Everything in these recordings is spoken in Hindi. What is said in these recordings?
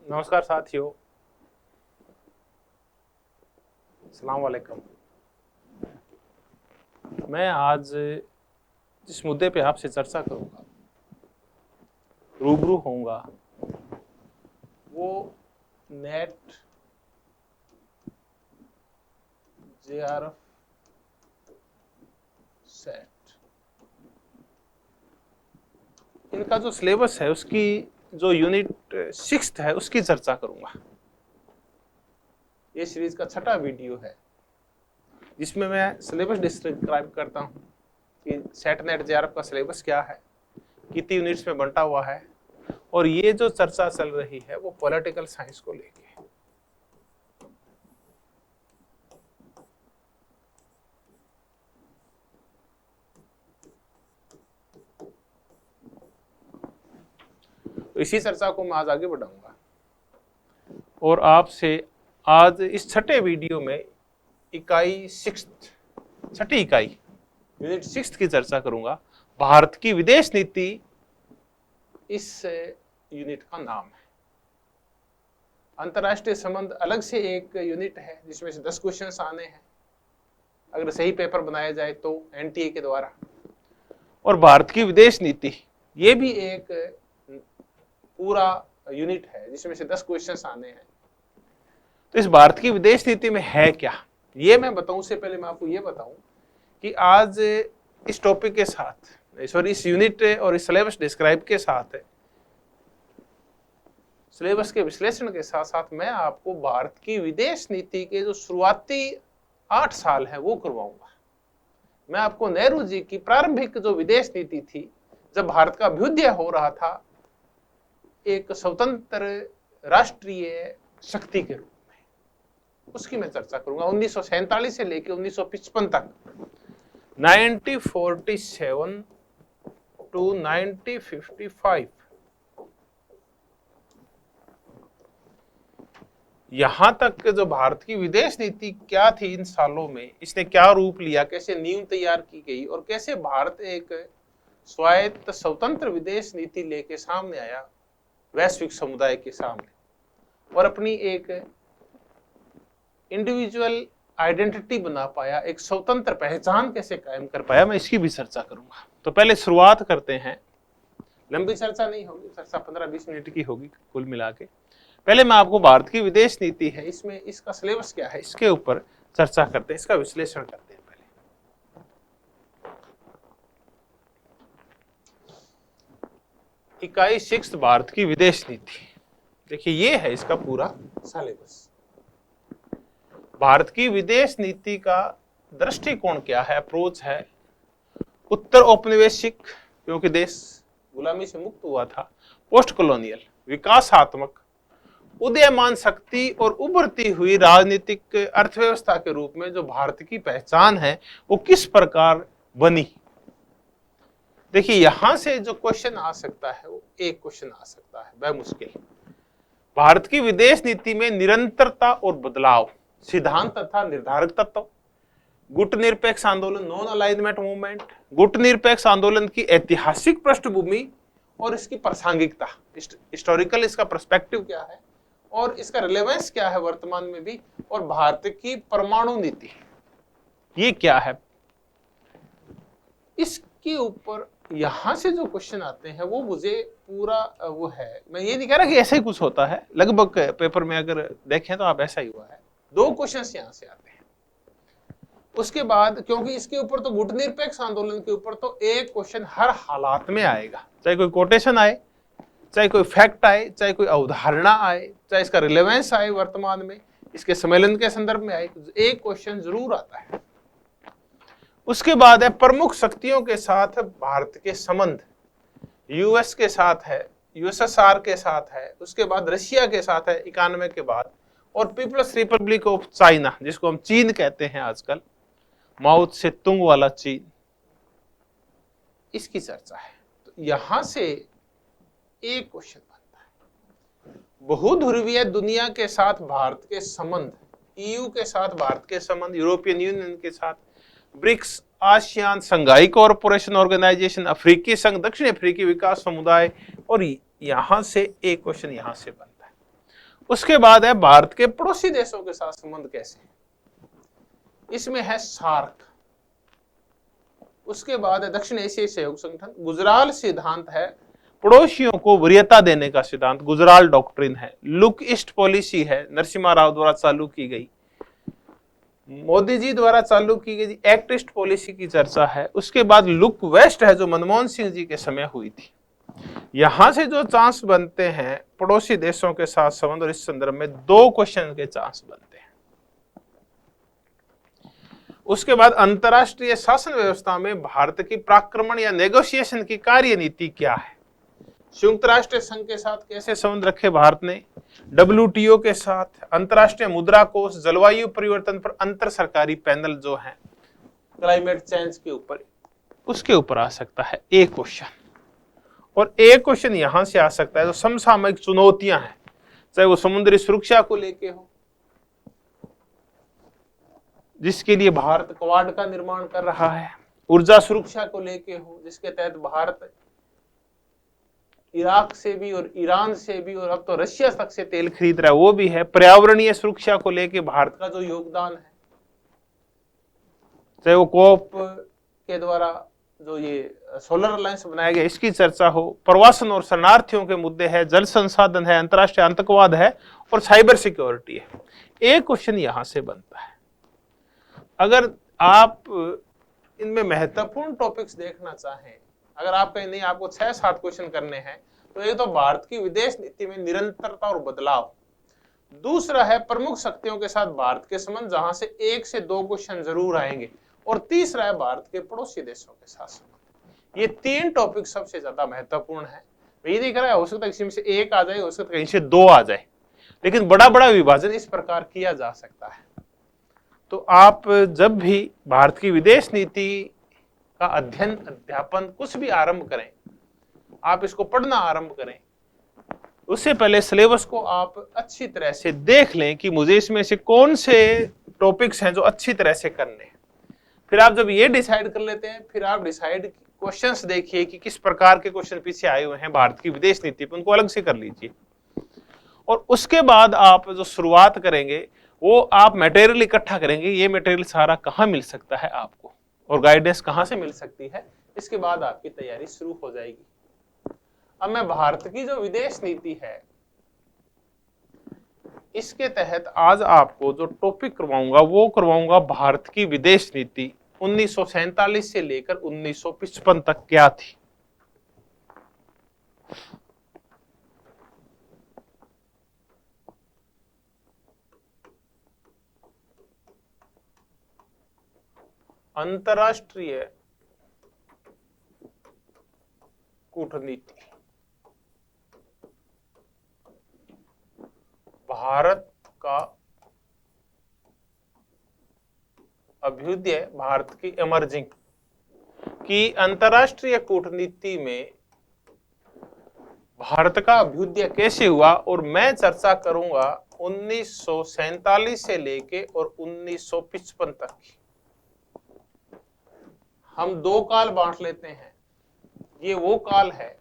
नमस्कार साथियों, अस्सलाम वालेकुम। मैं आज जिस मुद्दे पे आपसे चर्चा करूंगा, रूबरू होऊंगा, वो नेट जेआरएफ सेट इनका जो सिलेबस है उसकी जो यूनिट 6 है उसकी चर्चा करूंगा। ये सीरीज का 6वां वीडियो है जिसमें मैं सिलेबस डिस्क्राइब करता हूँ कि सेट नेट जेआरएफ का सिलेबस क्या है, कितनी यूनिट्स में बंटा हुआ है, और ये जो चर्चा चल रही है वो पॉलिटिकल साइंस को लेके है। तो इसी चर्चा को मैं आज आगे बढ़ाऊंगा और आपसे आज इस 6ठे वीडियो में इकाई 6th इकाई यूनिट 6 की चर्चा करूंगा। भारत की विदेश नीति इस यूनिट का नाम है। अंतर्राष्ट्रीय संबंध अलग से एक यूनिट है जिसमें से 10 क्वेश्चंस आने हैं अगर सही पेपर बनाया जाए तो एनटीए के द्वारा। और भारत की विदेश नीति ये भी एक पूरा यूनिट है जिसमें से 10 क्वेश्चंस आने हैं। तो इस भारत की विदेश नीति में है क्या, ये मैं बताऊं उससे पहले मैं आपको ये बताऊं कि आज इस टॉपिक के साथ, इस यूनिट और इस सिलेबस डिस्क्राइब के साथ, सिलेबस के विश्लेषण के साथ साथ मैं आपको भारत की विदेश नीति के जो शुरुआती 8 साल है वो करवाऊंगा। मैं आपको नेहरू जी की प्रारंभिक जो विदेश नीति थी, जब भारत का अभ्युदय हो रहा था एक स्वतंत्र राष्ट्रीय शक्ति के रूप में, उसकी मैं चर्चा करूंगा। 1947 से लेकर 1955 तक, 1947 टू 1955, यहां तक जो भारत की विदेश नीति क्या थी इन सालों में, इसने क्या रूप लिया, कैसे नींव तैयार की गई और कैसे भारत एक स्वायत्त स्वतंत्र विदेश नीति लेके सामने आया वैश्विक समुदाय के सामने और अपनी एक इंडिविजुअल आइडेंटिटी बना पाया, एक स्वतंत्र पहचान कैसे कायम कर पाया, मैं इसकी भी चर्चा करूंगा। तो पहले शुरुआत करते हैं। लंबी चर्चा नहीं होगी, चर्चा 15-20 मिनट की होगी कुल मिला के। पहले मैं आपको भारत की विदेश नीति है, इसमें इसका सिलेबस क्या है, इसके ऊपर चर्चा करते हैं, इसका विश्लेषण करते हैं। पहले इकाई 6 भारत की विदेश नीति, देखिए ये है इसका पूरा सिलेबस। भारत की विदेश नीति का दृष्टिकोण क्या है, अप्रोच है। उत्तर औपनिवेशिक, क्योंकि देश गुलामी से मुक्त हुआ था। पोस्ट कॉलोनियल, विकासात्मक, उदयमान शक्ति और उभरती हुई राजनीतिक अर्थव्यवस्था के रूप में जो भारत की पहचान है वो किस प्रकार बनी। देखिए यहां से जो क्वेश्चन आ सकता है वो एक क्वेश्चन आ सकता है बेमुश्किल। भारत की विदेश नीति में निरंतरता और बदलाव, सिद्धांत तथा निर्धारक तत्व, गुट निरपेक्ष आंदोलन, नॉन अलाइनमेंट मूवमेंट, गुट निरपेक्ष आंदोलन की ऐतिहासिक पृष्ठभूमि और इसकी प्रासंगिकता, हिस्टोरिकल इसका पर्सपेक्टिव क्या है और इसका रिलेवेंस क्या है वर्तमान में भी, और भारत की परमाणु नीति ये क्या है, इसके ऊपर यहां से जो क्वेश्चन आते हैं वो मुझे पूरा वो है। मैं ये नहीं कह रहा कि ऐसा ही कुछ होता है, लगभग पेपर में अगर देखें तो आप ऐसा ही हुआ है। 2 क्वेश्चंस यहां से आते हैं। उसके बाद क्योंकि इसके ऊपर तो गुट निरपेक्ष आंदोलन के ऊपर तो एक क्वेश्चन हर हालात में आएगा, चाहे कोई कोटेशन आए, चाहे कोई फैक्ट आए, चाहे कोई अवधारणा आए, चाहे इसका रिलेवेंस आए वर्तमान में, इसके सम्मेलन के संदर्भ में आए, एक क्वेश्चन जरूर आता है। उसके बाद है प्रमुख शक्तियों के साथ भारत के संबंध, यूएस के साथ है, यूएसएसआर के साथ है, उसके बाद रशिया के साथ है 91 के बाद, और पीपल्स रिपब्लिक ऑफ चाइना जिसको हम चीन कहते हैं आजकल, माओ से तुंग वाला चीन, इसकी चर्चा है। तो यहां से एक क्वेश्चन बनता है, बहुध्रुवीय दुनिया के साथ भारत के संबंध, ईयू के साथ भारत के संबंध, यूरोपियन यूनियन के साथ, BRICS, ASEAN, Shanghai corporation organisation, अफ्रीकी संघ, दक्षिण अफ्रीकी विकास समुदाय, और यहां से एक क्वेश्चन यहां से बनता है। उसके बाद है भारत के पड़ोसी देशों के साथ संबंध कैसे, इसमें है सार्क। उसके बाद है दक्षिण एशियाई सहयोग संगठन, गुजराल सिद्धांत है, पड़ोसियों को वरीयता देने का सिद्धांत, गुजराल डॉक्ट्रिन है। लुक ईस्ट पॉलिसी है, नरसिम्हा राव द्वारा चालू की गई, मोदी जी द्वारा चालू की गई एक्ट ईस्ट पॉलिसी की चर्चा है। उसके बाद लुक वेस्ट है, जो मनमोहन सिंह जी के समय हुई थी। यहां से जो चांस बनते हैं पड़ोसी देशों के साथ संबंध, और इस संदर्भ में 2 क्वेश्चन के चांस बनते हैं। उसके बाद अंतरराष्ट्रीय शासन व्यवस्था में भारत की प्राक्रमण या नेगोशिएशन की कार्यनीति क्या है, संयुक्त राष्ट्र संघ के साथ कैसे संबंध रखे भारत ने, WTO के साथ, अंतरराष्ट्रीय मुद्रा कोष, जलवायु परिवर्तन पर अंतर सरकारी पैनल जो है क्लाइमेट चेंज के ऊपर, उसके ऊपर आ सकता है एक क्वेश्चन। और एक क्वेश्चन यहां से आ सकता है जो समसामयिक चुनौतियां हैं, चाहे वो समुद्री सुरक्षा को लेके हो, जिसके लिए भारत क्वाड का निर्माण कर रहा है, ऊर्जा सुरक्षा को लेके हो, जिसके तहत भारत इराक से भी और ईरान से भी और अब तो रशिया तक से तेल खरीद रहा है, वो भी है, पर्यावरणीय सुरक्षा को लेके भारत का जो योगदान है, चाहे वो कोप के द्वारा जो ये सोलर अलायंस बनाया गया इसकी चर्चा हो, प्रवासन और शरणार्थियों के मुद्दे है, जल संसाधन है, अंतरराष्ट्रीय आतंकवाद है और साइबर सिक्योरिटी है। एक क्वेश्चन यहां से बनता है। अगर आप इनमें महत्वपूर्ण टॉपिक्स देखना चाहें, अगर आप कहीं नहीं, आपको 6-7 क्वेश्चन करने हैं, तो एक तो भारत की विदेश नीति में निरंतरता और बदलाव, दूसरा है प्रमुख शक्तियों के साथ भारत के संबंध, जहां से 1 से 2 क्वेश्चन जरूर आएंगे, और तीसरा है भारत के पड़ोसी देशों के साथ संबंध। ये 3 टॉपिक सबसे ज्यादा महत्वपूर्ण है। ये नहीं कर रहा है, हो सकता है किसी में से 1 आ जाए, हो सकता है कहीं से 2 आ जाए, लेकिन बड़ा बड़ा विभाजन इस प्रकार किया जा सकता है। तो आप जब भी भारत की विदेश नीति का अध्ययन, अध्यापन कुछ भी आरंभ करें, आप इसको पढ़ना आरंभ करें, उससे पहले सिलेबस को आप अच्छी तरह से देख लें कि मुझे इसमें से कौन से टॉपिक्स हैं जो अच्छी तरह से करने हैं। फिर आप जब ये डिसाइड कर लेते हैं, फिर आप डिसाइड क्वेश्चंस देखिए कि किस प्रकार के क्वेश्चन पीछे आए हुए हैं भारत की विदेश नीति पर, उनको अलग से कर लीजिए। और उसके बाद आप जो शुरुआत करेंगे वो आप मटेरियल इकट्ठा करेंगे, ये मटेरियल सारा कहाँ मिल सकता है आपको और गाइडेंस कहाँ से मिल सकती है, इसके बाद आपकी तैयारी शुरू हो जाएगी। अब मैं भारत की जो विदेश नीति है इसके तहत आज आपको जो टॉपिक करवाऊंगा वो करवाऊंगा भारत की विदेश नीति 1947 से लेकर 1955 तक क्या थी। अंतरराष्ट्रीय कूटनीति, भारत का अभ्युदय, भारत की इमर्जिंग की अंतरराष्ट्रीय कूटनीति में भारत का अभ्युदय कैसे हुआ, और मैं चर्चा करूंगा 1947 से लेके और 1955 तक की। हम 2 काल बांट लेते हैं। ये वो काल है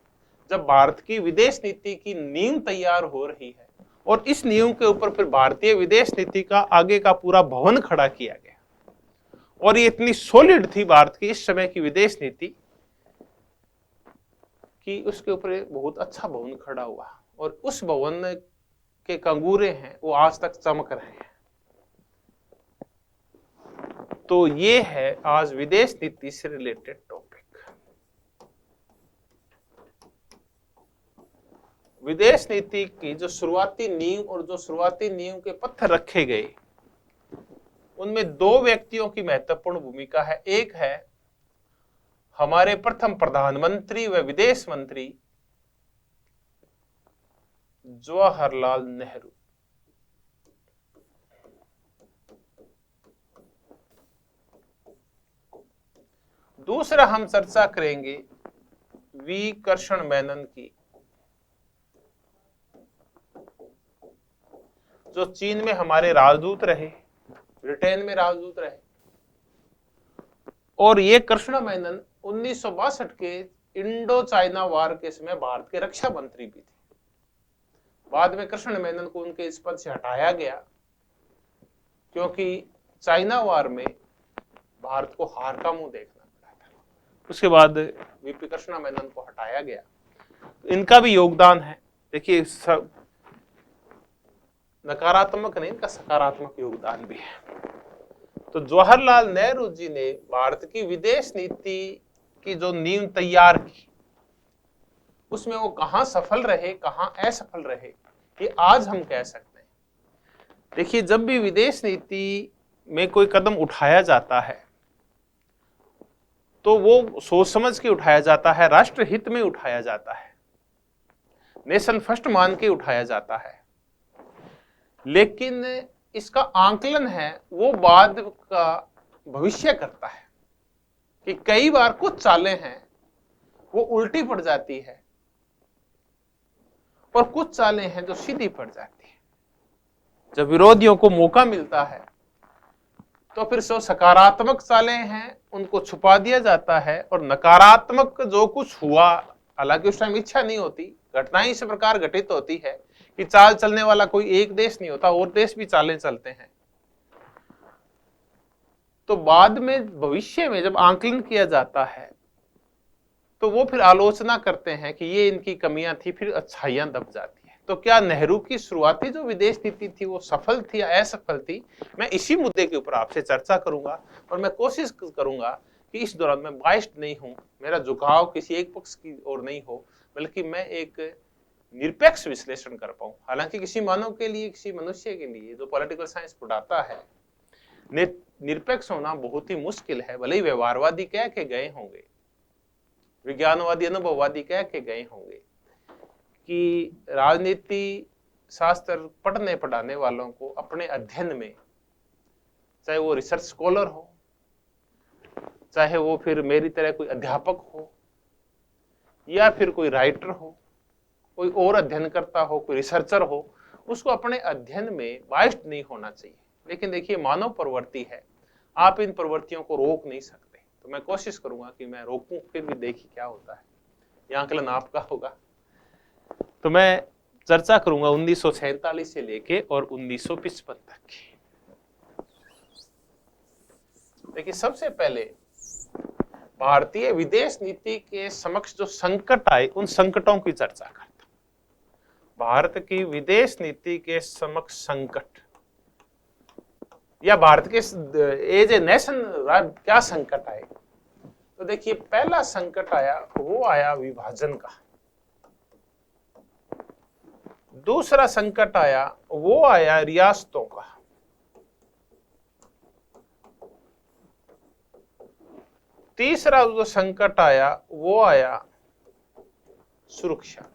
जब भारत की विदेश नीति की नींव तैयार हो रही है, और इस नींव के ऊपर फिर भारतीय विदेश नीति का आगे का पूरा भवन खड़ा किया गया, और ये इतनी सॉलिड थी भारत की इस समय की विदेश नीति कि उसके ऊपर एक बहुत अच्छा भवन खड़ा हुआ, और उस भवन के कंगूरे हैं वो आज तक चमक रहे हैं। तो ये है आज विदेश नीति से रिलेटेड टॉपिक। विदेश नीति की जो शुरुआती नींव और जो शुरुआती नींव के पत्थर रखे गए, उनमें 2 व्यक्तियों की महत्वपूर्ण भूमिका है। एक है हमारे प्रथम प्रधानमंत्री व विदेश मंत्री जवाहरलाल नेहरू, दूसरा हम चर्चा करेंगे वी कृष्ण मेनन की, जो चीन में हमारे राजदूत रहे, ब्रिटेन में राजदूत रहे, और ये कृष्ण मेनन 1962 के इंडो चाइना वार के समय भारत के रक्षा मंत्री भी थे। बाद में कृष्ण मेनन को उनके इस पद से हटाया गया, क्योंकि चाइना वार में भारत को हार का मुंह देखना पड़ा था। उसके बाद वीपी कृष्णा मेनन को हटाया गया। इनका भी योगदान है। देखिए, सब नकारात्मक नहीं, इनका सकारात्मक योगदान भी है। तो जवाहरलाल नेहरू जी ने भारत की विदेश नीति की जो नींव तैयार की, उसमें वो कहां सफल रहे, कहां असफल रहे, ये आज हम कह सकते हैं। देखिए, जब भी विदेश नीति में कोई कदम उठाया जाता है तो वो सोच समझ के उठाया जाता है, राष्ट्र हित में उठाया जाता है, नेशन फर्स्ट मान के उठाया जाता है। लेकिन इसका आंकलन है वो बाद का भविष्य करता है कि कई बार कुछ चालें हैं वो उल्टी पड़ जाती है और कुछ चालें हैं जो सीधी पड़ जाती है। जब विरोधियों को मौका मिलता है तो फिर जो सकारात्मक चालें हैं उनको छुपा दिया जाता है, और नकारात्मक जो कुछ हुआ, हालांकि उस टाइम इच्छा नहीं होती, घटनाएं इस प्रकार घटित होती है कि चाल चलने वाला कोई एक देश नहीं होता, और देश भी चालें चलते हैं। तो बाद में भविष्य में जब आंकलन किया जाता है तो वो फिर आलोचना करते हैं कि ये इनकी कमियां थी, फिर अच्छाइयां दब जाती है। तो क्या नेहरू की शुरुआती जो विदेश नीति थी वो सफल थी या असफल थी, मैं इसी मुद्दे के ऊपर आपसे चर्चा करूंगा, और मैं कोशिश करूंगा कि इस दौरान मैं बाइस्ड नहीं हूं, मेरा झुकाव किसी एक पक्ष की ओर नहीं हो, बल्कि मैं एक निरपेक्ष विश्लेषण कर पाऊं। हालांकि किसी मानव के लिए, किसी मनुष्य के लिए जो पॉलिटिकल साइंस पढ़ाता है, निरपेक्ष होना बहुत ही मुश्किल है। भले ही व्यवहारवादी कह के गए होंगे, विज्ञानवादी, अनुभववादी कह के गए होंगे कि राजनीति शास्त्र पढ़ने पढ़ाने वालों को अपने अध्ययन में, चाहे वो रिसर्च स्कॉलर हो, चाहे वो फिर मेरी तरह कोई अध्यापक हो, या फिर कोई राइटर हो, कोई और अध्ययन करता हो, कोई रिसर्चर हो, उसको अपने अध्ययन में बाइस्ड नहीं होना चाहिए। लेकिन देखिए, मानव प्रवृत्ति है, आप इन प्रवृत्तियों को रोक नहीं सकते। तो मैं कोशिश करूंगा कि मैं रोकूं, फिर भी देखिए क्या होता है। यह आंकलन आपका होगा। तो मैं चर्चा करूंगा 1947 से लेके और 1955 तक की। देखिए, सबसे पहले भारतीय विदेश नीति के समक्ष जो संकट आए, उन संकटों की चर्चा करता हूं। भारत की विदेश नीति के समक्ष संकट, या भारत के एज ए नेशन क्या संकट आए। तो देखिए, पहला संकट आया, वो आया विभाजन का। दूसरा संकट आया, वो आया रियासतों का। तीसरा जो संकट आया, वो आया सुरक्षा।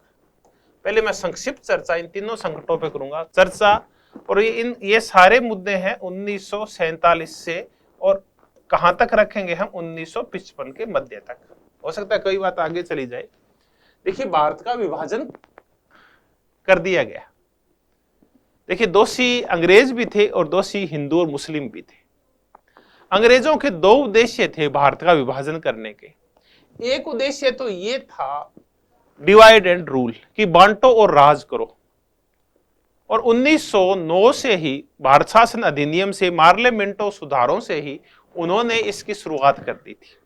पहले मैं संक्षिप्त चर्चा इन तीनों संकटों पे करूंगा चर्चा, और ये सारे मुद्दे हैं 1947 से, और कहां तक रखेंगे हम 1955 के मध्य तक। हो सकता है कई बात आगे चली जाए। देखिए, भारत का विभाजन कर दिया गया। देखिए, दोषी अंग्रेज भी थे और दोषी हिंदू और मुस्लिम भी थे। अंग्रेजों के दो उद्देश्य थे भारत का विभाजन करने के। एक उद्देश्य तो ये था डिवाइड एंड रूल, कि बांटो और राज करो। और 1909 से ही भारत शासन अधिनियम से, मार्लेमेंटो सुधारों से ही उन्होंने इसकी शुरुआत कर दी थी।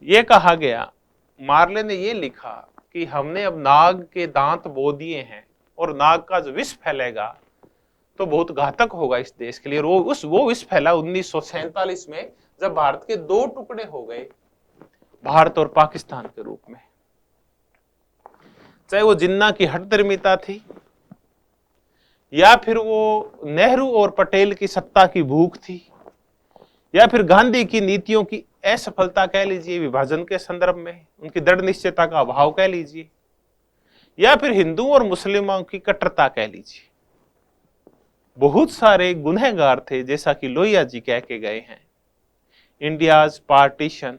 यह कहा गया, मार्ले ने यह लिखा कि हमने अब नाग के दांत बो दिए हैं, और नाग का जो विष फैलेगा तो बहुत घातक होगा इस देश के लिए। वो विष फैला 1947 में, जब भारत के दो टुकड़े हो गए, भारत और पाकिस्तान के रूप में। चाहे वो जिन्ना की हठधर्मिता थी, या फिर वो नेहरू और पटेल की सत्ता की भूख थी, या फिर गांधी की नीतियों की असफलता कह लीजिए विभाजन के संदर्भ में, उनकी दृढ़ निश्चयता का अभाव कह लीजिए, या फिर हिंदुओं और मुस्लिमों की कट्टरता कह लीजिए। बहुत सारे गुनहगार थे, जैसा कि लोहिया जी कह के गए हैं, इंडियाज पार्टीशन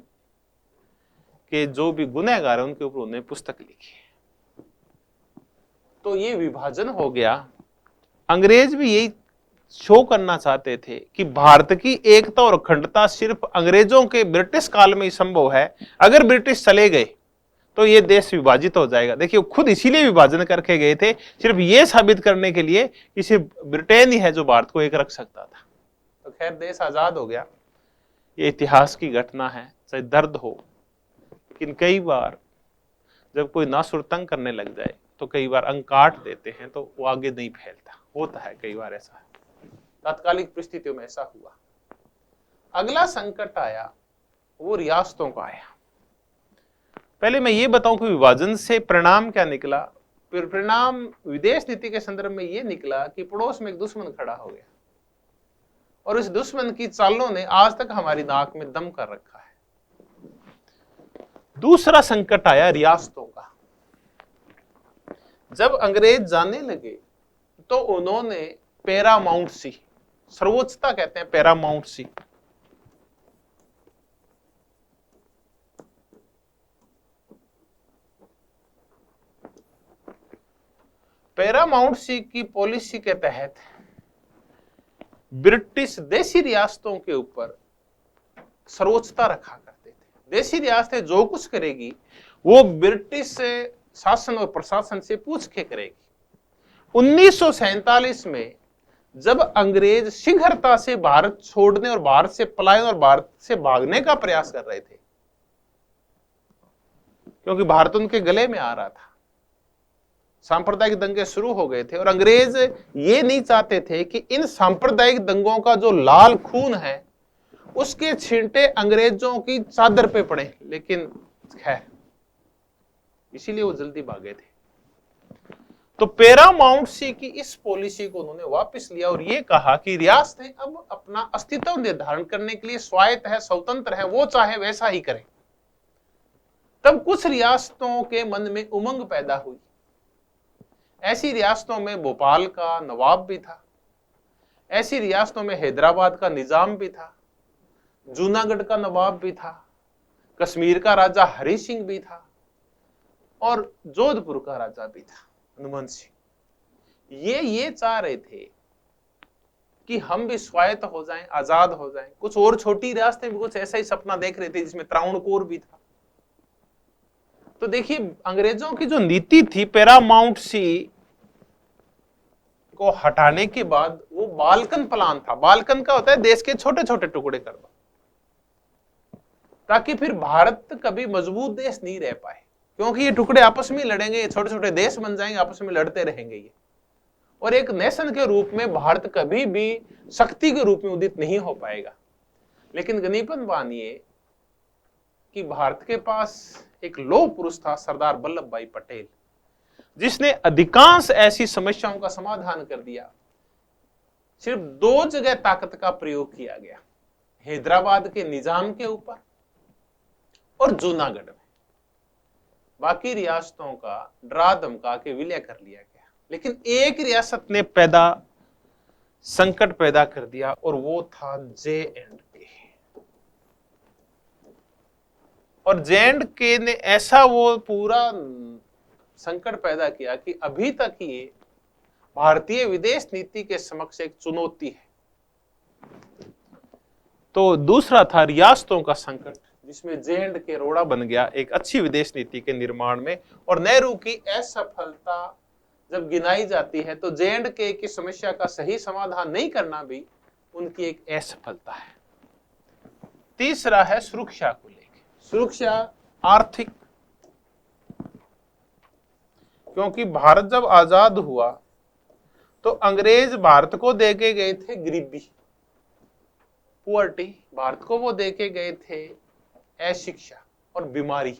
के जो भी गुनहगार हैं उनके ऊपर उन्होंने पुस्तक लिखी। तो ये विभाजन हो गया। अंग्रेज भी यही शो करना चाहते थे कि भारत की एकता और अखंडता सिर्फ अंग्रेजों के ब्रिटिश काल में ही संभव है। अगर ब्रिटिश चले गए तो ये देश विभाजित हो जाएगा। देखिए खुद इसीलिए विभाजन करके गए थे, सिर्फ ये साबित करने के लिए कि सिर्फ ब्रिटेन ही है जो भारत को एक रख सकता था। तो खैर देश आजाद हो गया, ये इतिहास की घटना है, चाहे दर्द हो, लेकिन कई बार जब कोई नासुर तंग करने लग जाए तो कई बार अंक काट देते हैं तो वो आगे नहीं फैलता, होता है कई बार ऐसा। तात्कालिक परिस्थितियों में ऐसा हुआ। अगला संकट आया वो रियासतों का आया। पहले मैं ये बताऊं कि विभाजन से परिणाम क्या निकला। फिर परिणाम विदेश नीति के संदर्भ में ये निकला कि पड़ोस में एक दुश्मन खड़ा हो गया और इस दुश्मन की चालों ने आज तक हमारी नाक में दम कर रखा है। दूसरा संकट आया रियासतों का। जब अंग्रेज जाने लगे तो उन्होंने पैरामाउंट सी, सर्वोच्चता कहते हैं पैरामाउंट सी, पैरामाउंट सी की पॉलिसी के तहत ब्रिटिश देशी रियासतों के ऊपर सर्वोच्चता रखा करते थे। देशी रियासतें जो कुछ करेगी वो ब्रिटिश शासन और प्रशासन से पूछ के करेगी। 1947 में जब अंग्रेज शीघ्रता से भारत छोड़ने और भारत से पलायन और भारत से भागने का प्रयास कर रहे थे, क्योंकि भारत उनके गले में आ रहा था, सांप्रदायिक दंगे शुरू हो गए थे और अंग्रेज ये नहीं चाहते थे कि इन सांप्रदायिक दंगों का जो लाल खून है उसके छींटे अंग्रेजों की चादर पे पड़े। लेकिन खैर इसीलिए वो जल्दी भागे थे। तो पैरामाउंट सी की इस पॉलिसी को उन्होंने वापस लिया और ये कहा कि रियासतें अब अपना अस्तित्व निर्धारण करने के लिए स्वायत्त है, स्वतंत्र है, वो चाहे वैसा ही करें। तब कुछ रियासतों के मन में उमंग पैदा हुई। ऐसी रियासतों में भोपाल का नवाब भी था, ऐसी रियासतों में हैदराबाद का निजाम भी था, जूनागढ़ का नवाब भी था, कश्मीर का राजा हरि सिंह भी था और जोधपुर का राजा भी था हनुमान सिंह। ये चाह रहे थे कि हम भी स्वायत्त हो जाएं, आजाद हो जाएं। कुछ और छोटी रियासतें भी कुछ ऐसा ही सपना देख रहे थे, जिसमें त्रावणकोर भी था। तो देखिए अंग्रेजों की जो नीति थी पैरामाउंट सी को हटाने के बाद वो बाल्कन प्लान था। बाल्कन का होता है देश के छोटे छोटे टुकड़े कर दो, ताकि फिर भारत कभी मजबूत देश नहीं रह पाए, क्योंकि ये टुकड़े आपस में लड़ेंगे, ये छोटे छोटे देश बन जाएंगे, आपस में लड़ते रहेंगे ये, और एक नेशन के रूप में भारत कभी भी शक्ति के रूप में उदित नहीं हो पाएगा। लेकिन गनीपन मानिए कि भारत के पास एक लौह पुरुष था, सरदार वल्लभ भाई पटेल, जिसने अधिकांश ऐसी समस्याओं का समाधान कर दिया। सिर्फ 2 जगह ताकत का प्रयोग किया गया, हैदराबाद के निजाम के ऊपर और जूनागढ़ में। बाकी रियासतों का डरा धमका के विलय कर लिया गया। लेकिन एक रियासत ने संकट पैदा कर दिया और वो था J&K। और J&K ने ऐसा वो पूरा संकट पैदा किया कि अभी तक ये भारतीय विदेश नीति के समक्ष एक चुनौती है। तो दूसरा था रियासतों का संकट, जिसमें J&K रोड़ा बन गया एक अच्छी विदेश नीति के निर्माण में। और नेहरू की असफलता जब गिनाई जाती है तो J&K की समस्या का सही समाधान नहीं करना भी उनकी एक असफलता है। तीसरा है सुरक्षा को लेकर। सुरक्षा आर्थिक, क्योंकि भारत जब आजाद हुआ तो अंग्रेज भारत को देके गए थे गरीबी, पुअर्टी, भारत को वो देके गए थे अशिक्षा और बीमारी।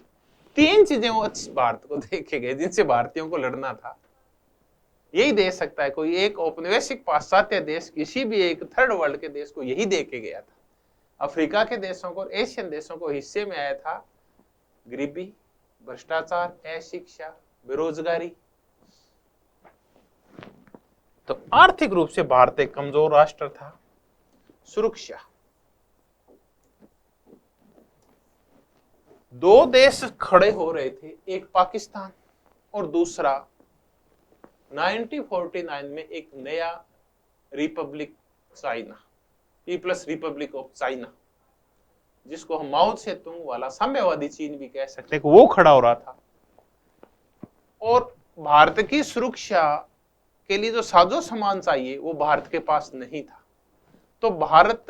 3 चीजें वो भारत को देके गए जिनसे भारतीयों को लड़ना था। यही दे सकता है कोई एक औपनिवेशिक पाश्चात्य देश किसी भी एक थर्ड वर्ल्ड के देश को यही देके गया था। अफ्रीका के देशों को और एशियन देशों को हिस्से में आया था गरीबी, भ्रष्टाचार, अशिक्षा, बेरोजगारी। तो आर्थिक रूप से भारत एक कमजोर राष्ट्र था। सुरक्षा, 2 देश खड़े हो रहे थे, एक पाकिस्तान और दूसरा 1949 में एक नया republic China, people's republic of China, जिसको हम माओ त्से तुंग वाला साम्यवादी चीन भी कह सकते हैं, वो खड़ा हो रहा था। और भारत की सुरक्षा के लिए जो साजो सामान चाहिए वो भारत के पास नहीं था। तो भारत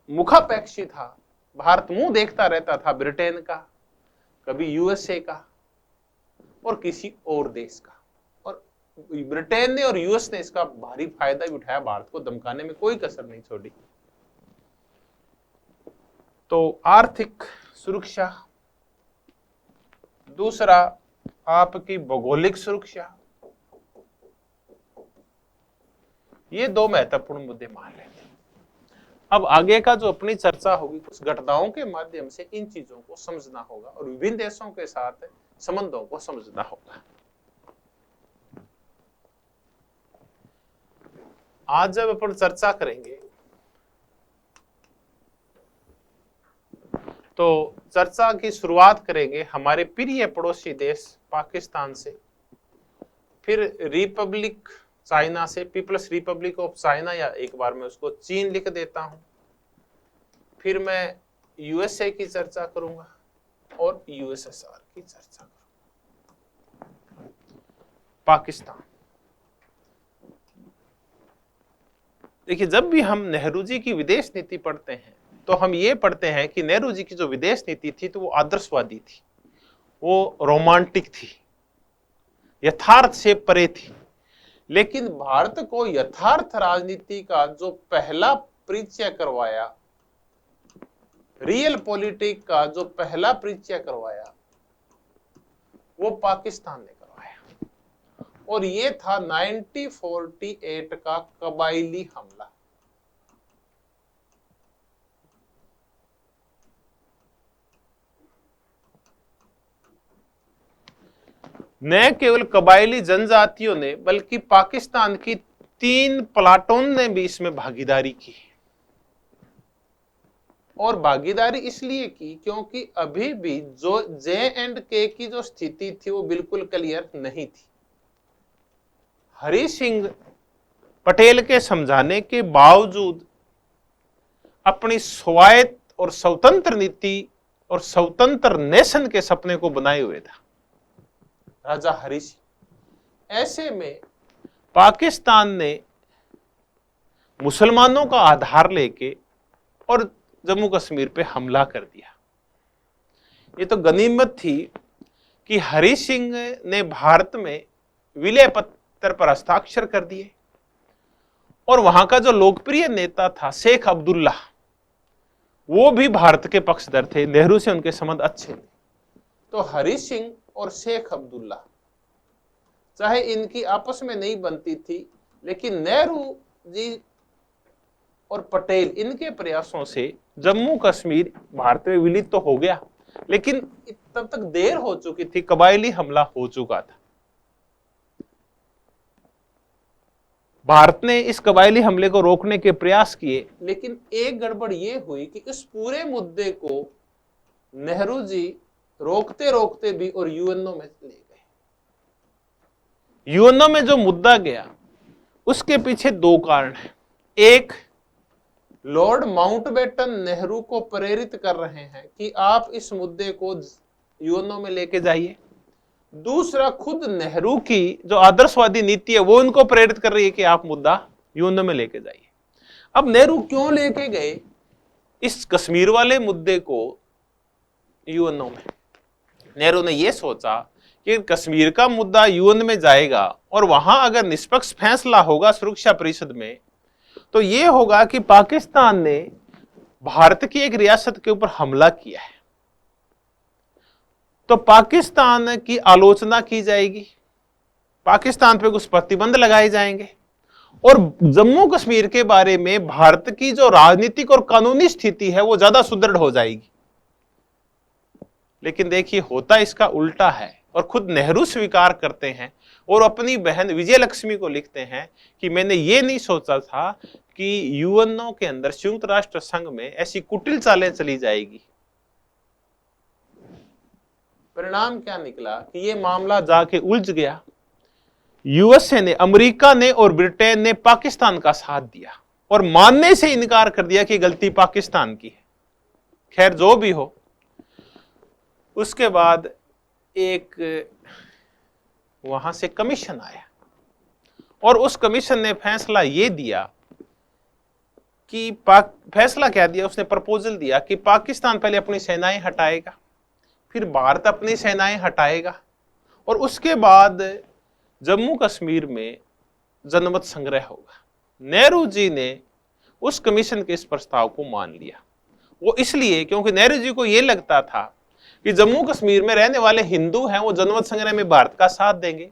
मुखापेक्षी था, भारत मुंह देखता रहता था ब्रिटेन का, कभी यूएसए का और किसी और देश का। और ब्रिटेन ने और यूएस ने इसका भारी फायदा भी उठाया, भारत को धमकाने में कोई कसर नहीं छोड़ी। तो आर्थिक सुरक्षा, दूसरा आपकी भौगोलिक सुरक्षा, ये दो महत्वपूर्ण मुद्दे मान लेते हैं। अब आगे का जो अपनी चर्चा होगी कुछ घटनाओं के माध्यम से इन चीजों को समझना होगा और विभिन्न देशों के साथ संबंधों को समझना होगा। आज जब अपन चर्चा करेंगे तो चर्चा की शुरुआत करेंगे हमारे प्रिय पड़ोसी देश पाकिस्तान से, फिर रिपब्लिक चाइना से, पीपल्स रिपब्लिक ऑफ चाइना, या एक बार मैं उसको चीन लिख देता हूं, फिर मैं यूएसए की चर्चा करूंगा और यूएसएसआर की चर्चा करूंगा। पाकिस्तान, देखिए जब भी हम नेहरू जी की विदेश नीति पढ़ते हैं तो हम ये पढ़ते हैं कि नेहरू जी की जो विदेश नीति थी तो वो आदर्शवादी थी, वो रोमांटिक थी, यथार्थ से परे थी। लेकिन भारत को यथार्थ राजनीति का जो पहला परिचय करवाया, रियल पॉलिटिक का जो पहला परिचय करवाया, वो पाकिस्तान ने करवाया, और ये था 1948 का कबायली हमला। न केवल कबायली जनजातियों ने बल्कि पाकिस्तान की 3 प्लाटून ने भी इसमें भागीदारी की, और भागीदारी इसलिए की क्योंकि अभी भी जो J&K की जो स्थिति थी वो बिल्कुल क्लियर नहीं थी। हरि सिंह पटेल के समझाने के बावजूद अपनी स्वायत्त और स्वतंत्र नीति और स्वतंत्र नेशन के सपने को बनाए हुए था राजा हरि सिंह। ऐसे में पाकिस्तान ने मुसलमानों का आधार लेके और जम्मू कश्मीर पे हमला कर दिया। ये तो गनीमत थी कि हरि सिंह ने भारत में विलय पत्र पर हस्ताक्षर कर दिए, और वहां का जो लोकप्रिय नेता था शेख अब्दुल्ला, वो भी भारत के पक्षधर थे, नेहरू से उनके संबंध अच्छे थे। तो हरि सिंह और शेख अब्दुल्ला, चाहे इनकी आपस में नहीं बनती थी, लेकिन नेहरू जी और पटेल इनके प्रयासों से जम्मू कश्मीर भारत में विलीन तो हो गया, लेकिन तब तक देर हो चुकी थी, कबायली हमला हो चुका था। भारत ने इस कबायली हमले को रोकने के प्रयास किए, लेकिन एक गड़बड़ ये हुई कि इस पूरे मुद्दे को नेहरू जी रोकते रोकते भी और यूएनओ में ले गए। यूएनओ में जो मुद्दा गया उसके पीछे 2 कारण हैं। एक, लॉर्ड माउंटबेटन नेहरू को प्रेरित कर रहे हैं कि आप इस मुद्दे को यूएनओ में लेके जाइए। दूसरा, खुद नेहरू की जो आदर्शवादी नीति है वो उनको प्रेरित कर रही है कि आप मुद्दा यूएनओ में लेके जाइए। अब नेहरू क्यों लेके गए इस कश्मीर वाले मुद्दे को यूएनओ में? नेहरू ने यह सोचा कि कश्मीर का मुद्दा यूएन में जाएगा और वहां अगर निष्पक्ष फैसला होगा सुरक्षा परिषद में, तो यह होगा कि पाकिस्तान ने भारत की एक रियासत के ऊपर हमला किया है, तो पाकिस्तान की आलोचना की जाएगी, पाकिस्तान पे कुछ प्रतिबंध लगाए जाएंगे, और जम्मू कश्मीर के बारे में भारत की जो राजनीतिक और कानूनी स्थिति है वो ज्यादा सुदृढ़ हो जाएगी। लेकिन देखिए होता इसका उल्टा है, और खुद नेहरू स्वीकार करते हैं और अपनी बहन विजय लक्ष्मी को लिखते हैं कि मैंने ये नहीं सोचा था कि यूएनओ के अंदर, संयुक्त राष्ट्र संघ में ऐसी कुटिल चालें चली जाएगी। परिणाम क्या निकला कि ये मामला जाके उलझ गया। यूएसए ने, अमेरिका ने और ब्रिटेन ने पाकिस्तान का साथ दिया और मानने से इनकार कर दिया कि गलती पाकिस्तान की है। खैर जो भी हो, उसके बाद एक वहां से कमीशन आया और उस कमीशन ने फैसला ये दिया कि फैसला क्या दिया, उसने प्रपोजल दिया कि पाकिस्तान पहले अपनी सेनाएं हटाएगा, फिर भारत अपनी सेनाएं हटाएगा और उसके बाद जम्मू कश्मीर में जनमत संग्रह होगा। नेहरू जी ने उस कमीशन के इस प्रस्ताव को मान लिया। वो इसलिए क्योंकि नेहरू जी को यह लगता था कि जम्मू कश्मीर में रहने वाले हिंदू हैं, वो जनमत संग्रह में भारत का साथ देंगे।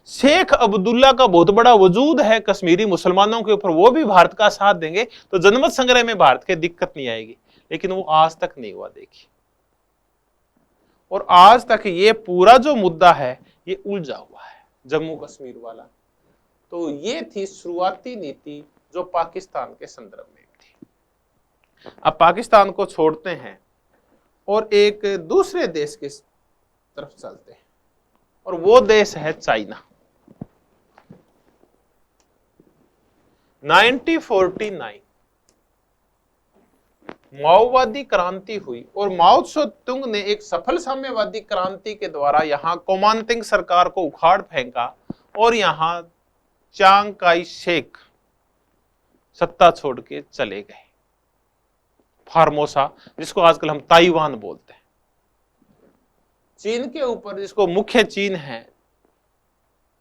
शेख अब्दुल्ला का बहुत बड़ा वजूद है कश्मीरी मुसलमानों के ऊपर, वो भी भारत का साथ देंगे, तो जनमत संग्रह में भारत के दिक्कत नहीं आएगी। लेकिन वो आज तक नहीं हुआ, देखिए, और आज तक ये पूरा जो मुद्दा है ये उलझा हुआ है जम्मू कश्मीर वाला। तो ये थी शुरुआती नीति जो पाकिस्तान के संदर्भ में थी। अब पाकिस्तान को छोड़ते हैं और एक दूसरे देश की तरफ चलते हैं और वो देश है चाइना। 1949 माओवादी क्रांति हुई और माओ त्से-तुंग ने एक सफल साम्यवादी क्रांति के द्वारा यहां कोमांतिंग सरकार को उखाड़ फेंका और यहां चांग काई शेक सत्ता छोड़ के चले गए। फार्मोसा, जिसको आजकल हम ताइवान बोलते हैं, चीन के ऊपर, जिसको मुख्य चीन है,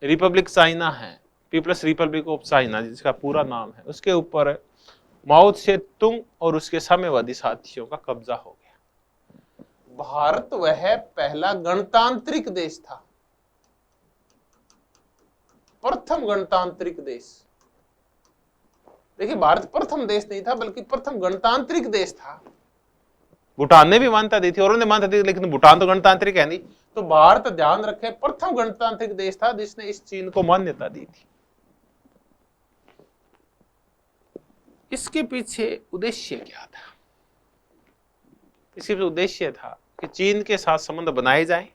रिपब्लिक चाइना है, पीपल्स रिपब्लिक ऑफ चाइना जिसका पूरा नाम है, उसके ऊपर माओ त्से-तुंग और उसके साम्यवादी साथियों का कब्जा हो गया। भारत वह पहला गणतांत्रिक देश था, प्रथम गणतांत्रिक देश। देखिए, भारत प्रथम देश नहीं था बल्कि प्रथम गणतांत्रिक देश था। भूटान ने भी मान्यता दी थी और उन्होंने मान्यता दी, लेकिन भूटान तो गणतांत्रिक है नहीं। तो भारत, ध्यान रखें, प्रथम गणतांत्रिक देश था जिसने इस चीन को मान्यता दी थी। इसके पीछे उद्देश्य क्या था? इसके पीछे उद्देश्य था कि चीन के साथ संबंध बनाए जाए,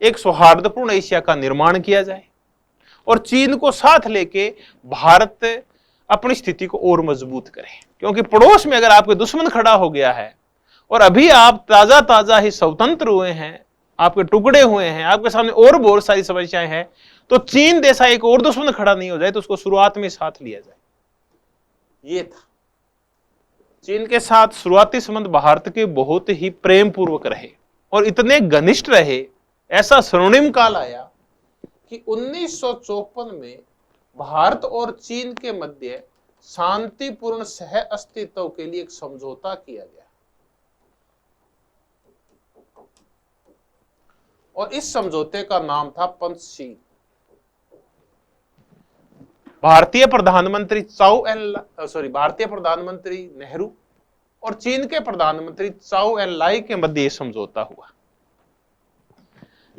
एक सौहार्दपूर्ण एशिया का निर्माण किया जाए और चीन को साथ लेके भारत अपनी स्थिति को और मजबूत करे। क्योंकि पड़ोस में अगर आपके दुश्मन खड़ा हो गया है और अभी आप ताजा ताजा ही स्वतंत्र हुए हैं, आपके टुकड़े हुए हैं, आपके सामने और बहुत सारी समस्याएं हैं, तो चीन जैसा एक और दुश्मन खड़ा नहीं हो जाए तो उसको शुरुआत में साथ लिया जाए। ये था। चीन के साथ शुरुआती संबंध भारत के बहुत ही प्रेम पूर्वक रहे और इतने घनिष्ठ रहे, ऐसा स्वर्णिम काल आया कि 1954 में भारत और चीन के मध्य शांतिपूर्ण सह अस्तित्व के लिए एक समझौता किया गया और इस समझौते का नाम था पंचशील। भारतीय प्रधानमंत्री नेहरू और चीन के प्रधानमंत्री चाओ एन लाई के मध्य समझौता हुआ।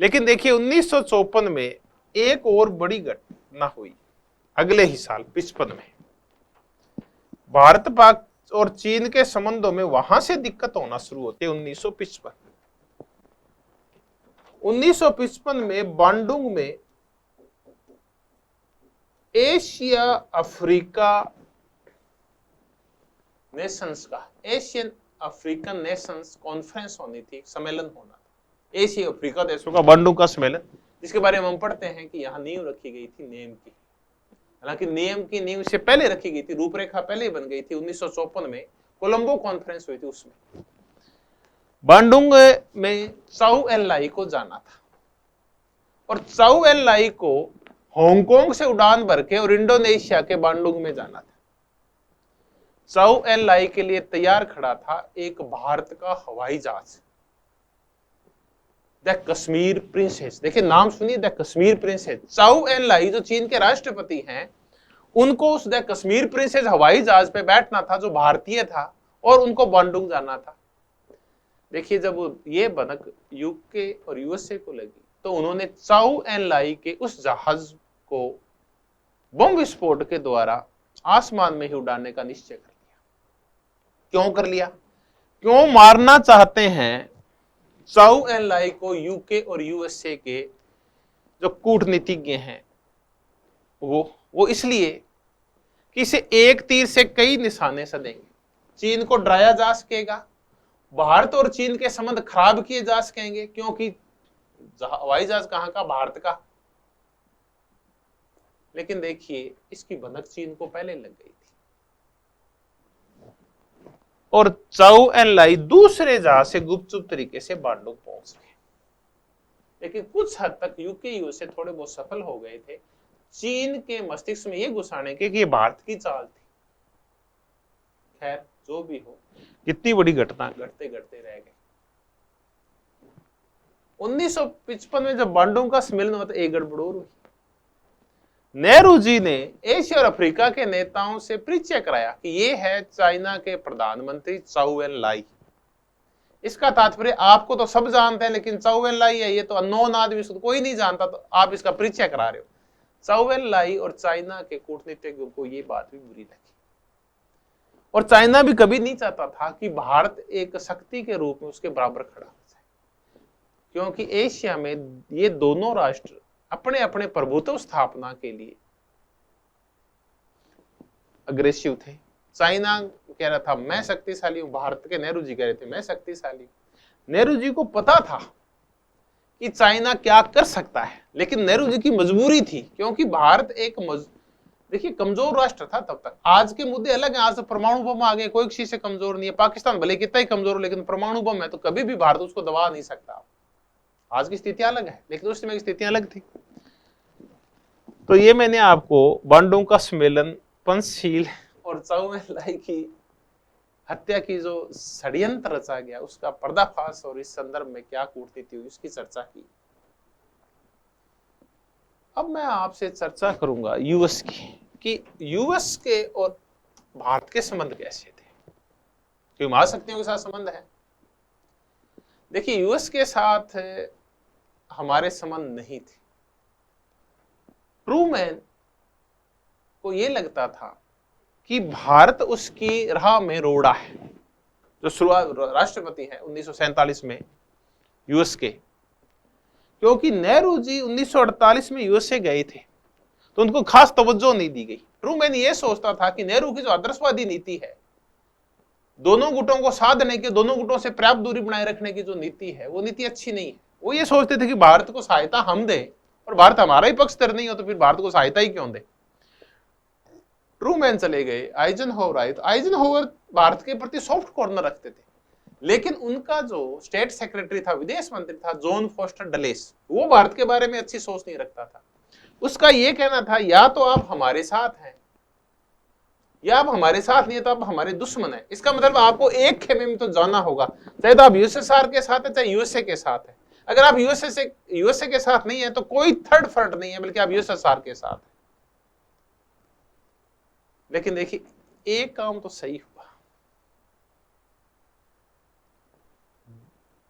लेकिन देखिए, 1954 में एक और बड़ी घटना हुई। अगले ही साल 55 में भारत पाक और चीन के संबंधों में वहां से दिक्कत होना शुरू होती है। 1955 में बांडुंग में एशिया अफ्रीका नेशंस का, एशियन अफ्रीकन नेशंस कॉन्फ्रेंस होनी थी, सम्मेलन होना था। एशिया अफ्रीका देशों का बांडुंग का सम्मेलन, जिसके बारे में हम पढ़ते हैं कि यहां नींव रखी गई थी नेम की। हालांकि नियम की नींव से पहले रखी गई थी, रूपरेखा पहले बन गई थी। 1954 में कोलंबो कॉन्फ्रेंस हुई थी, उसमें बांडुंग में चाओ एन लाई को जाना था और चाओ एन लाई को हांगकांग से उड़ान भर के और इंडोनेशिया के बांडुंग में जाना था। चाओ एन लाई के लिए तैयार खड़ा था एक भारत का हवाई जहाज, द कश्मीर प्रिंसेस। देखिए, नाम सुनिए, द कश्मीर प्रिंसेस। चाओ एन लाई जो चीन के राष्ट्रपति हैं, उनको उस द कश्मीर प्रिंसेस हवाई जहाज पे बैठना था जो भारतीय था और उनको बांडुंग जाना था। देखिए, जब ये भनक यूके और यूएसए को लगी तो उन्होंने चाओ एन लाई के उस जहाज को बम विस्फोट के द्वारा आसमान में ही उड़ाने का निश्चय कर लिया। क्यों कर लिया? क्यों मारना चाहते हैं चाओ एन लाई को यूके और यूएसए के जो कूटनीतिज्ञ हैं वो इसलिए कि इसे एक तीर से कई निशाने सधेंगे। चीन को डराया जा सकेगा, भारत और चीन के संबंध खराब किए जा सकेंगे, क्योंकि हवाई जहाज कहां का? भारत का। लेकिन देखिए इसकी भनक चीन को पहले लग गई थी और चाउ एन लाई दूसरे जहाज से गुपचुप तरीके से बांडुंग पहुंच गए। लेकिन कुछ हद तक यूके यूएसए थोड़े बहुत सफल हो गए थे चीन के मस्तिष्क में ये घुसाने के कि ये भारत की चाल थी। खैर जो भी हो, कितनी बड़ी घटना घटते घटते रह गए। 1955 में जब बांडुंग का सम्मेलन हुआ तो एक गड़बड़ और हुई। नेहरू जी ने एशिया और अफ्रीका के नेताओं से परिचय कराया कि ये है चाइना के प्रधानमंत्री चाउ एन लाई। इसका तात्पर्य आपको तो सब जानते हैं, लेकिन चाउ एन लाई है ये तो अननोन आदमी, इसको कोई नहीं जानता, तो आप इसका परिचय करा रहे हो। चाउ एन लाई और चाइना के कूटनीतिज्ञों को ये बात भी बुरी लगी और चाइना भी कभी नहीं चाहता था कि भारत एक शक्ति के रूप में उसके बराबर खड़ा हो जाए, क्योंकि एशिया में ये दोनों राष्ट्र अपने अपने प्रभुत्व स्थापना के लिए अग्रेसिव थे। चाइना कह रहा था मैं शक्तिशाली हूं, भारत के नेहरू जी कह रहे थे मैं शक्तिशाली हूं। नेहरू जी को पता था कि चाइना क्या कर सकता है, लेकिन नेहरू जी की मजबूरी थी, क्योंकि भारत एक देखिए कमजोर राष्ट्र था तब तक। आज के मुद्दे अलग हैं, आज तो परमाणु बम आ गए, कोई किसी से कमजोर नहीं है। पाकिस्तान भले कितना ही कमजोर हो, लेकिन परमाणु बम है तो कभी भी भारत उसको दबा नहीं सकता। आज की स्थितियां अलग है, लेकिन उस समय की स्थितियां अलग थी। तो ये मैंने आपको बांडुंग का सम्मेलन, पंचशील और चाउ एन लाई की हत्या की जो षड्यंत्र रचा गया उसका पर्दाफाश और इस संदर्भ में क्या कूटनीति हुई उसकी चर्चा की। अब मैं आपसे चर्चा करूंगा यूएस की, कि यूएस के और भारत के संबंध कैसे थे, क्योंकि महाशक्तियों के साथ संबंध है। देखिए यूएस के साथ हमारे संबंध नहीं थे। ट्रूमैन को यह लगता था कि भारत उसकी राह में रोड़ा है। जो शुरुआत राष्ट्रपति है 1947 में यूएस के, क्योंकि नेहरू जी 1948 में यूएसए गए थे तो उनको खास तवज्जो नहीं दी गई। ट्रूमैन ये सोचता था कि नेहरू की जो आदर्शवादी नीति है, दोनों गुटों को साधने के, दोनों गुटों से पर्याप्त दूरी बनाए रखने की जो नीति है वो नीति अच्छी नहीं है। वो ये सोचते थे कि भारत को सहायता हम दें और भारत हमारा ही पक्षधर नहीं हो तो फिर भारत को सहायता ही क्यों दे। ट्रूमैन चले गए, आइजनहोवर आए, तो आइजनहोवर भारत के प्रति सॉफ्ट कॉर्नर रखते थे, लेकिन उनका जो स्टेट सेक्रेटरी था, विदेश मंत्री था, जॉन फोस्टर डलेस, वो भारत के बारे में अच्छी सोच नहीं रखता था। उसका यह कहना था या तो आप हमारे साथ हैं या आप हमारे साथ नहीं है तो आप हमारे दुश्मन है। इसका मतलब आपको एक खेमे में तो जाना होगा, चाहे तो आप यूएसएसआर के साथ है चाहे यूएसए के साथ है। अगर आप यूएसए के साथ नहीं है तो कोई थर्ड फ्रंट नहीं है, बल्कि आप यूएसएसआर के साथ है। लेकिन देखिए एक काम तो सही हुआ,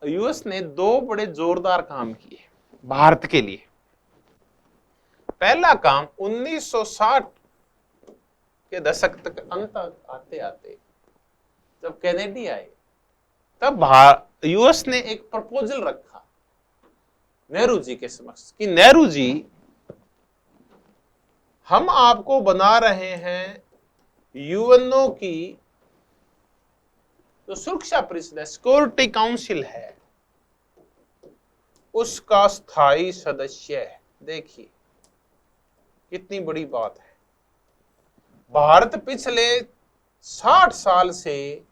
यूएस ने दो बड़े जोरदार काम किए भारत के लिए। पहला काम 1960 के दशक तक अंत आते आते जब कैनेडी आए तब यूएस ने एक प्रपोजल रखा नेहरू जी के समक्ष कि नेहरू जी हम आपको बना रहे हैं यूएनओ की जो सुरक्षा परिषद है, सिक्योरिटी काउंसिल है, उसका स्थायी सदस्य है। देखिए कितनी बड़ी बात है। भारत पिछले 60 साल से,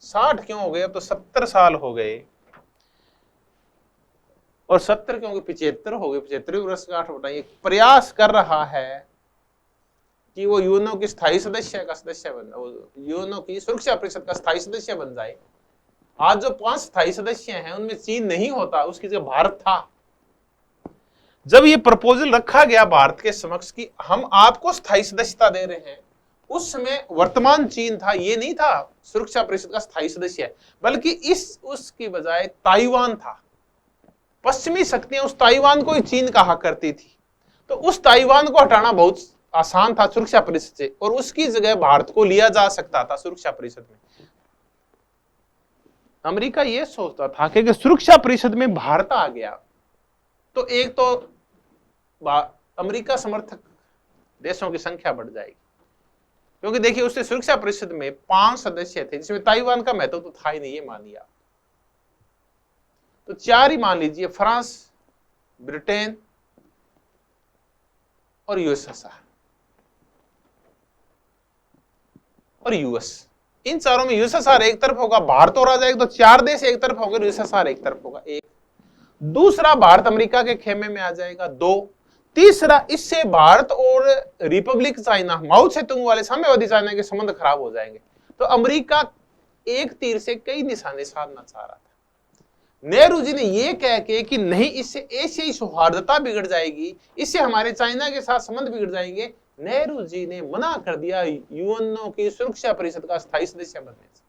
60 क्यों हो गए, अब तो 70 साल हो गए, और 70 क्यों हो गए, 75 हो गए, 75 वर्ष का 8 बताइए, प्रयास कर रहा है कि वो यूएनओ की स्थायी सदस्य बन, यूएनओ की सुरक्षा परिषद का स्थायी सदस्य बन जाए। आज जो 5 स्थायी सदस्य हैं उनमें चीन नहीं होता, उसकी जगह भारत था। जब ये प्रपोजल रखा गया भारत के समक्ष कि हम आपको स्थायी सदस्यता दे रहे हैं, उस समय वर्तमान चीन था, ये नहीं था सुरक्षा परिषद का स्थायी सदस्य, बल्कि उसकी बजाय ताइवान था। पश्चिमी शक्तियां उस ताइवान को ही चीन कहा करती थी, तो उस ताइवान को हटाना बहुत आसान था सुरक्षा परिषद से, और उसकी जगह भारत को लिया जा सकता था सुरक्षा परिषद में। अमेरिका यह सोचता था कि सुरक्षा परिषद में भारत आ गया तो एक तो अमेरिका समर्थक देशों की संख्या बढ़ जाएगी, क्योंकि देखिए उससे सुरक्षा परिषद में 5 सदस्य थे जिसमें ताइवान का महत्व तो था ही नहीं, ये मानिए आप। तो 4 ही मान लीजिए, फ्रांस, ब्रिटेन, और यूएसएसआर और यूएस। इन चारों में यूएसएसआर एक तरफ होगा, भारत और आ जाएगा तो 4 देश एक तरफ होंगे, यूएसएसआर एक तरफ होगा, एक। दूसरा भारत अमेरिका के खेमे में आ जाएगा, 2। तीसरा इससे भारत और रिपब्लिक चाइना, माओ त्से-तुंग वाले साम्यवादी चाइना के संबंध खराब हो जाएंगे। तो अमेरिका एक तीर से कई निशाने साधना चाह रहा था। नेहरू जी ने यह कह के कि नहीं, इससे एशियाई सौहार्दता बिगड़ जाएगी, इससे हमारे चाइना के साथ संबंध बिगड़ जाएंगे, नेहरू जी ने मना कर दिया यूएनओ की सुरक्षा परिषद का स्थायी सदस्य बनने से।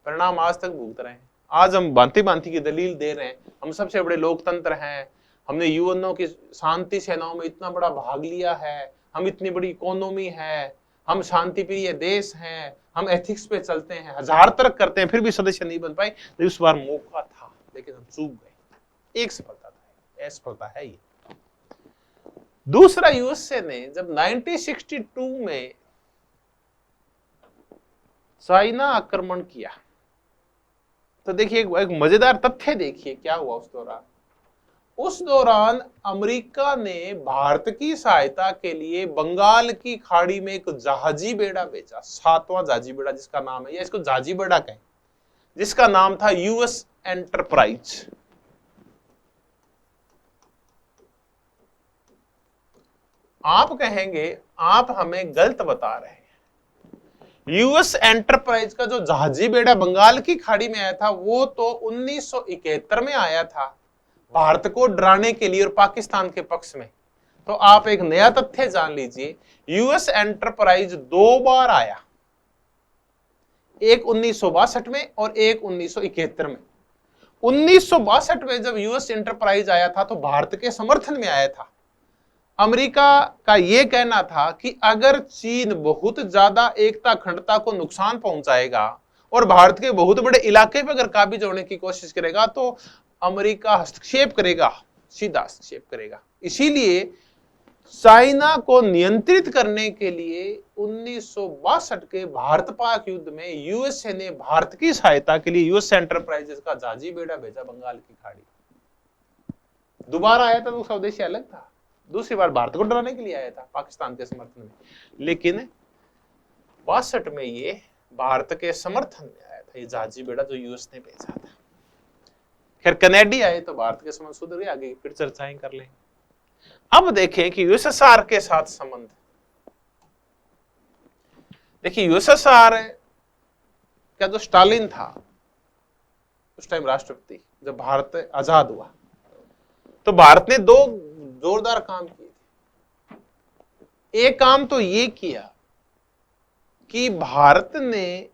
परिणाम आज तक भुगत रहे हैं। आज हम भांति भांति की दलील दे रहे हैं, हम सबसे बड़े लोकतंत्र हैं, हमने यूएनओ की शांति सेनाओं में इतना बड़ा भाग लिया है, हम इतनी बड़ी इकोनॉमी है, हम शांति प्रिय देश हैं, हम एथिक्स पे चलते हैं, हजार तर्क करते हैं, फिर भी सदस्य नहीं बन पाए। तो इस बार मौका था, लेकिन हम चूक गए। एक सफलता था, असफलता है ये। दूसरा, यूएसए ने जब 1962 में चाइना आक्रमण किया, तो देखिए एक मजेदार तथ्य देखिए क्या हुआ उस दौरान। उस दौरान अमेरिका ने भारत की सहायता के लिए बंगाल की खाड़ी में एक जहाजी बेड़ा भेजा, 7वां जहाजी बेड़ा जिसका नाम है, या इसको जहाजी बेड़ा कहें, जिसका नाम था यूएस एंटरप्राइज। आप कहेंगे आप हमें गलत बता रहे हैं। यूएस एंटरप्राइज का जो जहाजी बेड़ा बंगाल की खाड़ी में आया था, वो तो 1971 में आया था, भारत को डराने के लिए और पाकिस्तान के पक्ष में। तो आप एक नया तथ्य जान लीजिए, यूएस एंटरप्राइज 2 बार आया, एक 1962 में और एक 1971 में। 1962 में जब यूएस एंटरप्राइज आया था तो भारत के समर्थन में आया था। अमेरिका का यह कहना था कि अगर चीन बहुत ज्यादा एकता अखंडता को नुकसान पहुंचाएगा और भारत के बहुत बड़े इलाके पर अगर काबिज होने की कोशिश करेगा तो अमेरिका हस्तक्षेप करेगा, सीधा हस्तक्षेप करेगा। इसीलिए चाइना को नियंत्रित करने के लिए 1962 के भारत पाक युद्ध में यूएसए ने भारत की सहायता के लिए यूएस एंटरप्राइजेस का जहाजी बेड़ा भेजा बंगाल की खाड़ी। दोबारा आया था तो उसका उद्देश्य अलग था, दूसरी बार भारत को डराने के लिए आया था पाकिस्तान के समर्थन में, लेकिन 62 में ये भारत के समर्थन में आया था, ये जहाजी बेड़ा जो यूएस ने भेजा था। खैर कनेडी आए तो भारत के संबंध सुधर गए, आगे फिर चर्चाएं कर लेंगे। अब देखें कि यूएसएसआर के साथ संबंध। देखिए यूएसएसआर का जो स्टालिन था उस टाइम राष्ट्रपति, जब भारत आजाद हुआ तो भारत ने 2 जोरदार काम किए थे। एक काम तो ये किया कि भारत ने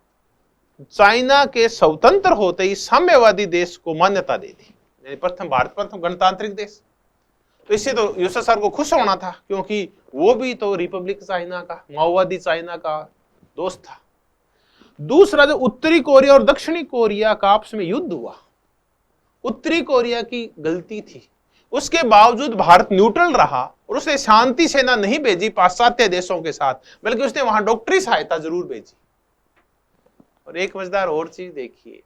चाइना के स्वतंत्र होते ही साम्यवादी देश को मान्यता दे दी, यानी भारत प्रथम गणतांत्रिक देश। तो इससे तो यूएसएसआर को खुश होना था, क्योंकि वो भी तो रिपब्लिक चाइना का, माओवादी चाइना का दोस्त था। दूसरा, जो उत्तरी कोरिया और दक्षिणी कोरिया का आपस में युद्ध हुआ, उत्तरी कोरिया की गलती थी, उसके बावजूद भारत न्यूट्रल रहा और उसने शांति सेना नहीं भेजी पाश्चात्य देशों के साथ, बल्कि उसने वहां डॉक्टरी सहायता जरूर भेजी। और एक मजेदार और चीज देखिए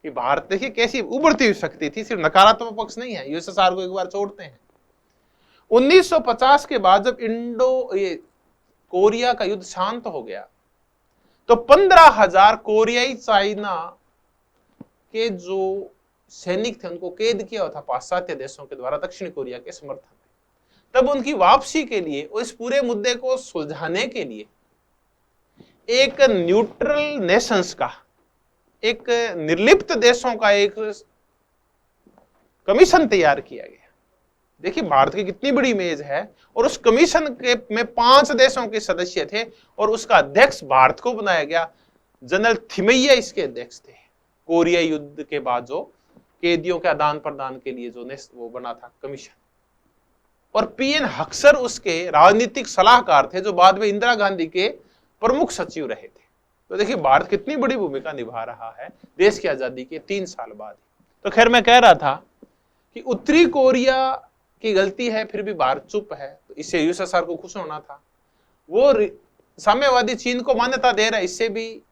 कि भारत देखिए कैसी उभरती हुई शक्ति थी, सिर्फ नकारात्मक पक्ष नहीं है। यूएसएसआर को एक बार छोड़ते हैं, 1950 के बाद जब कोरिया का युद्ध शांत हो गया तो 15,000 कोरियाई चाइना के जो सैनिक थे उनको कैद किया हुआ था पाश्चात्य देशों के द्वारा दक्षिण कोरिया के समर्थन में। तब उनकी वापसी के लिए और इस पूरे मुद्दे को सुलझाने के लिए एक न्यूट्रल नेशंस का, एक निर्लिप्त देशों का एक कमीशन तैयार किया गया। देखिए भारत की कितनी बड़ी इमेज है, और उस कमीशन के में 5 देशों के सदस्य थे और उसका अध्यक्ष भारत को बनाया गया। जनरल थिमैया इसके अध्यक्ष थे। कोरिया युद्ध के बाद जो कैदियों के आदान प्रदान के लिए जो वो बना था कमीशन, और पीएन हक्सर उसके राजनीतिक सलाहकार थे, जो बाद में इंदिरा गांधी के प्रमुख सचिव रहे थे। तो देखिए भारत कितनी बड़ी भूमिका निभा रहा है देश की आजादी के 3 साल बाद। तो खैर मैं कह रहा था कि उत्तरी कोरिया की गलती है, फिर भी भारत चुप है, तो इससे यूएसएसआर को खुश होना था। वो साम्यवादी चीन को मान्यता दे रहा है, इससे भी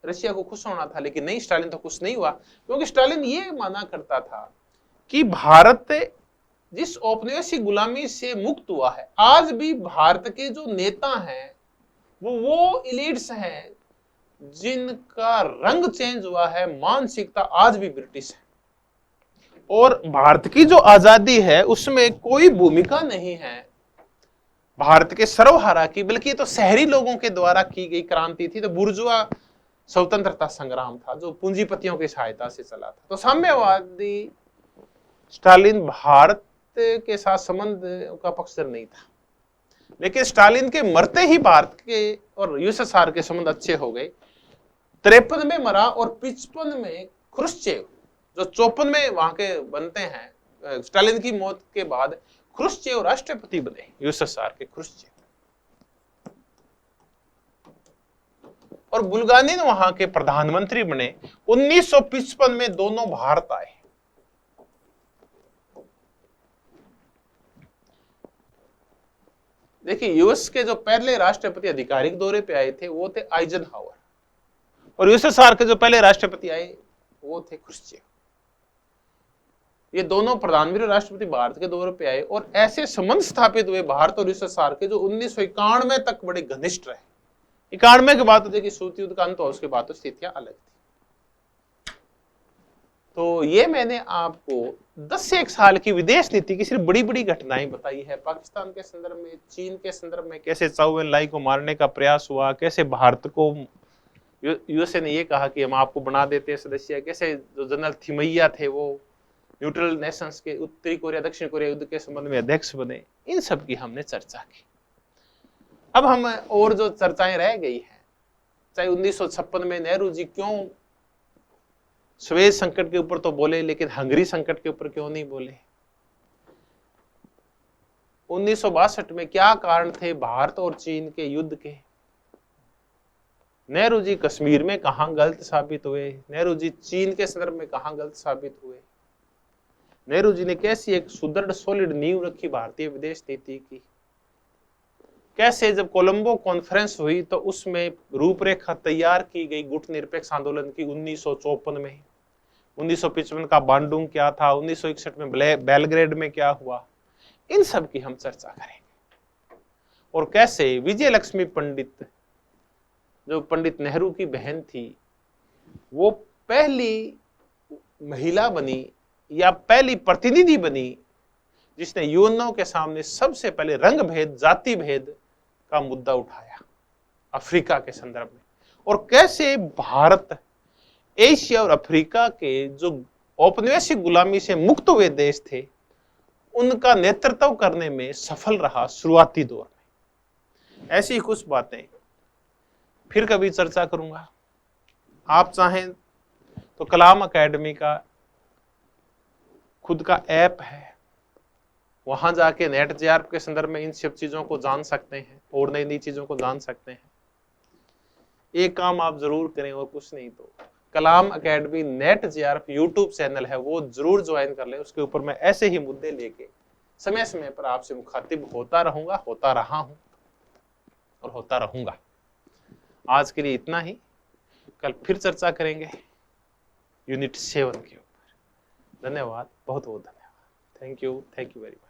रशिया को खुश होना था। लेकिन नहीं, स्टालिन तो खुश नहीं हुआ, क्योंकि स्टालिन ये माना करता था कि भारत जिस औपनिवेशिक गुलामी से मुक्त हुआ है, आज भी भारत के जो नेता हैं वो इलीट्स हैं जिनका रंग चेंज हुआ है, मानसिकता आज भी ब्रिटिश है। और भारत की जो आजादी है उसमें कोई भूमिका नहीं है भारत के सर्वहारा की, बल्कि ये तो शहरी लोगों के द्वारा की गई क्रांति थी। तो बुर्जुआ स्वतंत्रता संग्राम था जो पूंजीपतियों की सहायता से चला था। तो साम्यवादी स्टालिन भारत के साथ संबंध का पक्षधर नहीं था, लेकिन स्टालिन के मरते ही भारत के और यूएसएसआर के संबंध अच्छे हो गए। 53 में मरा और 55 में ख्रुश्चेव, जो 54 में वहां के बनते हैं, स्टालिन की मौत के बाद ख्रुश्चेव राष्ट्रपति बने, यूएसएसआर के ख्रुश्चेव, और बुल्गानिन वहां के प्रधानमंत्री बने। 1955 में दोनों भारत आए। देखिए, यूएस के जो पहले राष्ट्रपति आधिकारिक दौरे पे आए थे वो थे आइजनहावर, और यूएसएसआर के जो पहले राष्ट्रपति आए वो थे ख्रुश्चेव। ये दोनों प्रधानमंत्री और राष्ट्रपति भारत के दौरे पे आए और ऐसे संबंध स्थापित हुए भारत और यूएसएसआर के जो 1991 तक बड़े घनिष्ठ रहे। 91 के बाद तो देखिए शीत युद्ध का अंत हुआ, उसके बाद तो स्थितियां अलग थी। तो ये मैंने आपको 10 से 1 साल की विदेश नीति की सिर्फ बड़ी बड़ी घटनाएं बताई है। पाकिस्तान के संदर्भ में, चीन के संदर्भ में कैसे चाउ एन लाई को मारने का प्रयास हुआ, कैसे भारत को यूएसए ने ये कहा कि हम आपको बना देते हैं सदस्य, कैसे जो जनरल थिमैया थे वो न्यूट्रल नेशंस के उत्तरी कोरिया दक्षिण कोरिया युद्ध के संबंध में अध्यक्ष बने, इन सब की हमने चर्चा की। अब हम और जो चर्चाएं रह गई हैं, चाहे 1956 में नेहरू जी क्यों स्वेज संकट के ऊपर तो बोले, लेकिन हंगरी संकट के ऊपर क्यों नहीं बोले। 1962 में क्या कारण थे भारत और चीन के युद्ध के। नेहरू जी कश्मीर में कहां गलत साबित हुए, नेहरू जी चीन के संदर्भ में कहां गलत साबित हुए, नेहरू जी ने कैसी एक सुदृढ़ सॉलिड नींव रखी भारतीय विदेश नीति की, कैसे जब कोलंबो कॉन्फ्रेंस हुई तो उसमें रूपरेखा तैयार की गई गुट निरपेक्ष आंदोलन की 1954 में, 1955 का बांडुंग क्या था, 1961 में बेलग्रेड में क्या हुआ, इन सब की हम चर्चा करेंगे। और कैसे विजय लक्ष्मी पंडित, जो पंडित नेहरू की बहन थी, वो पहली महिला बनी या पहली प्रतिनिधि बनी जिसने यूएनओ के सामने सबसे पहले रंग भेद, जाति भेद का मुद्दा उठाया अफ्रीका के संदर्भ में। और कैसे भारत एशिया और अफ्रीका के जो औपनिवेशिक गुलामी से मुक्त हुए देश थे उनका नेतृत्व करने में सफल रहा शुरुआती दौर में। ऐसी कुछ बातें फिर कभी चर्चा करूंगा। आप चाहें तो कलाम एकेडमी का खुद का ऐप है, वहां जाके नेट जेआरएफ के संदर्भ में इन सब चीजों को जान सकते हैं और नई नई चीजों को जान सकते हैं। एक काम आप जरूर करें और कुछ नहीं तो Kalam academy NET JRF YouTube channel है, वो जरूर ज्वाइन कर लें। उसके ऊपर मैं ऐसे ही मुद्दे लेके समय समय पर आपसे मुखातिब होता रहूंगा, होता रहा हूं और होता रहूंगा। आज के लिए इतना ही, कल फिर चर्चा करेंगे यूनिट 7 के ऊपर। धन्यवाद, बहुत बहुत धन्यवाद। Thank you very much.